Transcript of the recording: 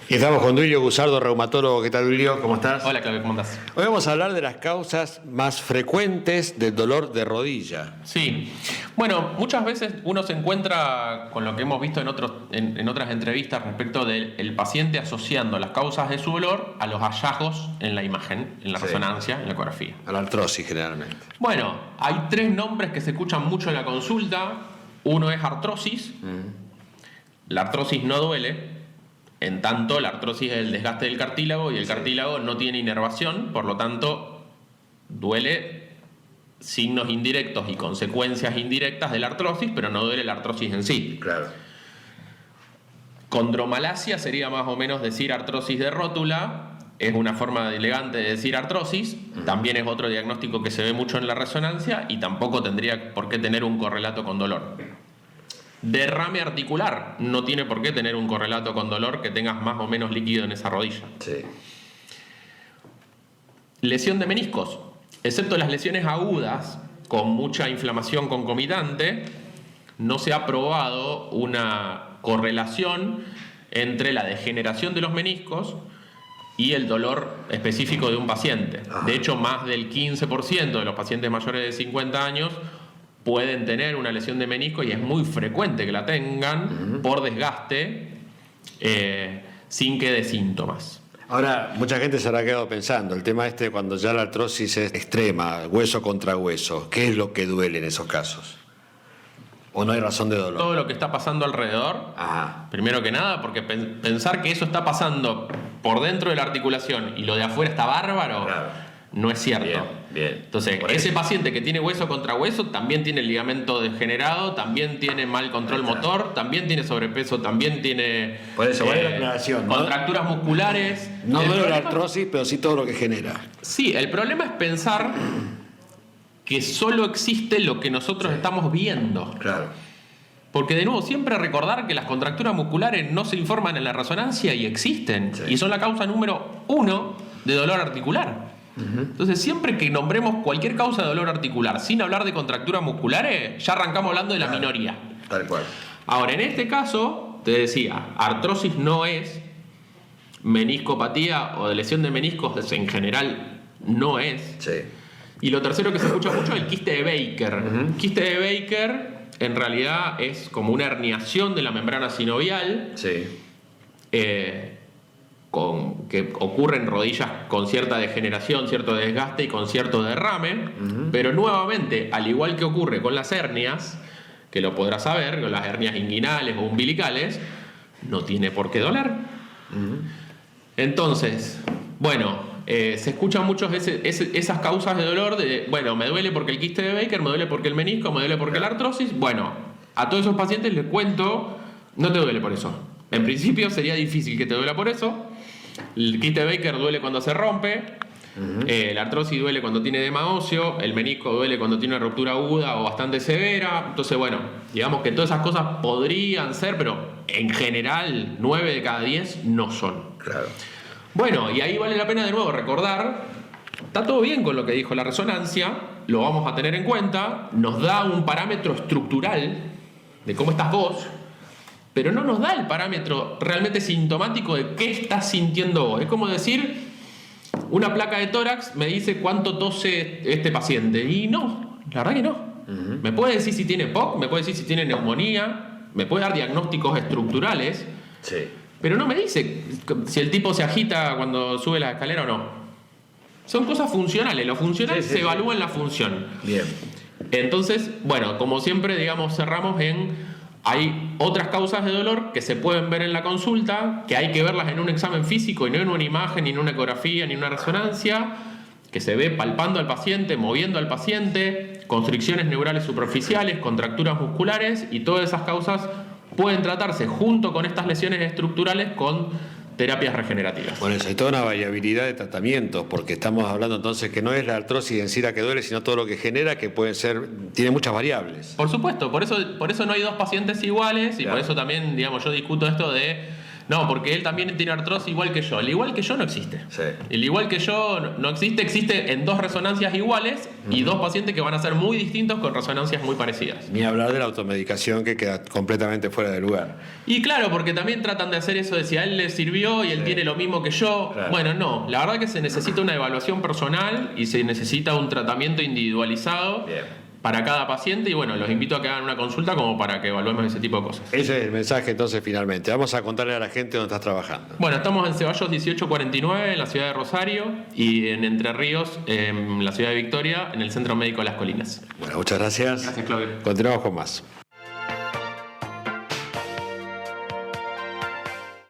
Y estamos con Duilio Gusardo, reumatólogo. ¿Qué tal, Duilio? ¿Cómo estás? Hola, Claudio, ¿cómo andás? Hoy vamos a hablar de las causas más frecuentes del dolor de rodilla. Sí. Bueno, muchas veces uno se encuentra con lo que hemos visto en otras entrevistas respecto del paciente asociando las causas de su dolor a los hallazgos en la imagen, en la resonancia, en la ecografía. A la artrosis, generalmente. Bueno, hay tres nombres que se escuchan mucho en la consulta. Uno es artrosis. La artrosis no duele. En tanto, la artrosis es el desgaste del cartílago y el cartílago no tiene inervación, por lo tanto, duele signos indirectos y consecuencias indirectas de la artrosis, pero no duele la artrosis en sí. Claro. Condromalacia sería más o menos decir artrosis de rótula, es una forma elegante de decir artrosis, también es otro diagnóstico que se ve mucho en la resonancia y tampoco tendría por qué tener un correlato con dolor. Derrame articular no tiene por qué tener un correlato con dolor que tengas más o menos líquido en esa rodilla. Sí. Lesión de meniscos, excepto las lesiones agudas con mucha inflamación concomitante, no se ha probado una correlación entre la degeneración de los meniscos y el dolor específico de un paciente. De hecho, más del 15% de los pacientes mayores de 50 años pueden tener una lesión de menisco y es muy frecuente que la tengan por desgaste sin que dé síntomas. Ahora, mucha gente se habrá quedado pensando, el tema cuando ya la artrosis es extrema, hueso contra hueso, ¿qué es lo que duele en esos casos? ¿O no hay razón de dolor? Todo lo que está pasando alrededor, primero que nada, porque pensar que eso está pasando por dentro de la articulación y lo de afuera está bárbaro, Claro. no es cierto. Bien. Entonces, ese paciente que tiene hueso contra hueso también tiene el ligamento degenerado, también tiene mal control motor, también tiene sobrepeso, también tiene Por eso, vale la aclaración, ¿no? contracturas musculares. No El duele la problema- artrosis, pero sí todo lo que genera. Sí, el problema es pensar que solo existe lo que nosotros estamos viendo. Claro. Porque de nuevo, siempre recordar que las contracturas musculares no se informan en la resonancia y existen. Sí. Y son la causa número 1 de dolor articular. Entonces, siempre que nombremos cualquier causa de dolor articular sin hablar de contracturas musculares, ya arrancamos hablando de la minoría. Tal cual. Ahora, en este caso, te decía, artrosis no es, meniscopatía o de lesión de meniscos en general no es. Sí. Y lo tercero que se escucha mucho es el quiste de Baker. Quiste de Baker en realidad es como una herniación de la membrana sinovial Sí. que ocurre en rodillas con cierta degeneración, cierto desgaste y con cierto derrame, pero nuevamente, al igual que ocurre con las hernias, que lo podrás saber, con las hernias inguinales o umbilicales, no tiene por qué doler. Entonces, bueno, se escuchan muchos esas causas de dolor de, bueno, me duele porque el quiste de Baker, me duele porque el menisco, me duele porque la artrosis. Bueno, a todos esos pacientes les cuento, no te duele por eso. En principio sería difícil que te duela por eso. El quiste de Baker duele cuando se rompe, la artrosis duele cuando tiene edema óseo, el menisco duele cuando tiene una ruptura aguda o bastante severa. Entonces, bueno, digamos que todas esas cosas podrían ser, pero en general 9 de cada 10 no son. Claro. Bueno, y ahí vale la pena de nuevo recordar, está todo bien con lo que dijo la resonancia, lo vamos a tener en cuenta, nos da un parámetro estructural de cómo estás vos, pero no nos da el parámetro realmente sintomático de qué estás sintiendo vos. Es como decir, una placa de tórax me dice cuánto tose este paciente, y no, la verdad que no. Me puede decir si tiene POC, me puede decir si tiene neumonía, me puede dar diagnósticos estructurales, Sí. pero no me dice si el tipo se agita cuando sube la escalera o no. Son cosas funcionales. Lo funcional Sí, se evalúa en la función. Bien. Entonces, bueno, como siempre, digamos, cerramos en... Hay otras causas de dolor que se pueden ver en la consulta, que hay que verlas en un examen físico y no en una imagen, ni en una ecografía, ni en una resonancia, que se ve palpando al paciente, moviendo al paciente, constricciones neurales superficiales, contracturas musculares, y todas esas causas pueden tratarse junto con estas lesiones estructurales con terapias regenerativas. Por eso hay toda una variabilidad de tratamientos, porque estamos hablando entonces que no es la artrosis en sí la que duele, sino todo lo que genera, que puede ser, tiene muchas variables. Por supuesto, por eso no hay dos pacientes iguales, y Claro. por eso también, digamos, yo discuto esto de No, porque él también tiene artrosis igual que yo. El igual que yo no existe. Sí. El igual que yo no existe. Existe en 2 resonancias iguales y 2 pacientes que van a ser muy distintos con resonancias muy parecidas. Ni hablar de la automedicación que queda completamente fuera de lugar. Y claro, porque también tratan de hacer eso de si a él le sirvió y él tiene lo mismo que yo. Claro. Bueno, no. La verdad que se necesita una evaluación personal y se necesita un tratamiento individualizado. Bien. Para cada paciente y bueno, los invito a que hagan una consulta como para que evaluemos ese tipo de cosas. Ese es el mensaje entonces finalmente. Vamos a contarle a la gente dónde estás trabajando. Bueno, estamos en Ceballos 1849 en la ciudad de Rosario y en Entre Ríos en la ciudad de Victoria en el Centro Médico de Las Colinas. Bueno, muchas gracias. Gracias, Claudio. Continuamos con más.